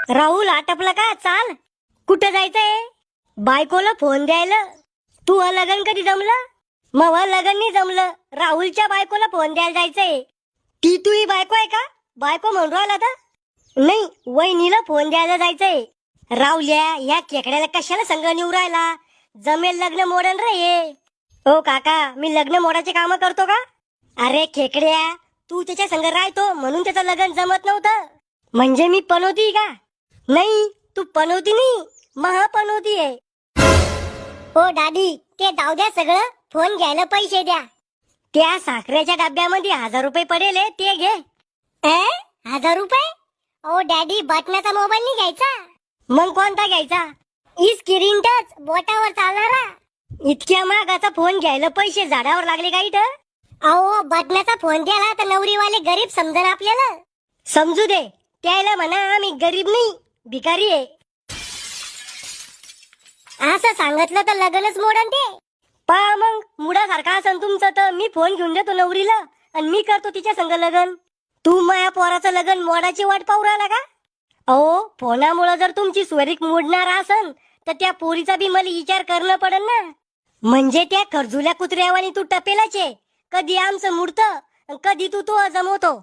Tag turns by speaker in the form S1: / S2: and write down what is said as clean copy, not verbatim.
S1: राहुल आटपला का? चाल. कुठं जायचंय? बायकोला फोन द्यायला. तू लगन कधी जमलं? मग लगन नाही जमलं. राहुलच्या बायकोला फोन द्यायला जायचंय. ती तुही बायको आहे का? बायको म्हणून राहिला तर नाही, वहिनीला फोन द्यायला जायचंय. राहुल्या या खेकड्याला कशाला संग नेऊ राहिला? जमेल लग्न मोडन रे हे. ओ काका, मी लग्न मोडाचे काम करतो का? अरे खेकड्या, तू त्याच्या संग राहतो म्हणून त्याचं लग्न जमत नव्हतं. म्हणजे मी पनवती का? नाही, तू पनवती नाही, महापनवती आहे. हो दादी, ते जाऊ द्या सगळं. फोन घ्यायला पैसे द्या. त्या साखरेच्या डब्यामध्ये 1000 रुपये पडेल ते घे. 1000 रुपये? ओ डॅडी, बटनाचा मोबाईल नाही घ्यायचा. मग कोणता घ्यायचा? स्क्रीन टच, बोटावर चालणारा. इतक्या महागाचा फोन घ्यायला पैसे झाडावर लागले का इथं? अहो, बटनाचा फोन द्याला तर नवरीवाले गरीब समजन आपल्याला. समजू दे, त्याला म्हणा आम्ही गरीब नाही, भिकारी आहे. असं सांगितलं तर लग्नच मोडन ते. पहा मग, मुडासारखा असन तुमचं तर मी फोन घेऊन देतो नवरीला आणि मी करतो तिच्या संग लग्न. तू माया पोराचं लग्न मोडाची वाट पाहू राहिला का? अहो, फोनामुळे जर तुमची स्वरीक मोडणार असन तर त्या पोरीचा बी मला विचार करणं पडन ना. म्हणजे त्या खरजुल्या कुत्र्यावानी तू टपेलाचे, कधी आमचं मुडतं कधी तू तो जमवतो.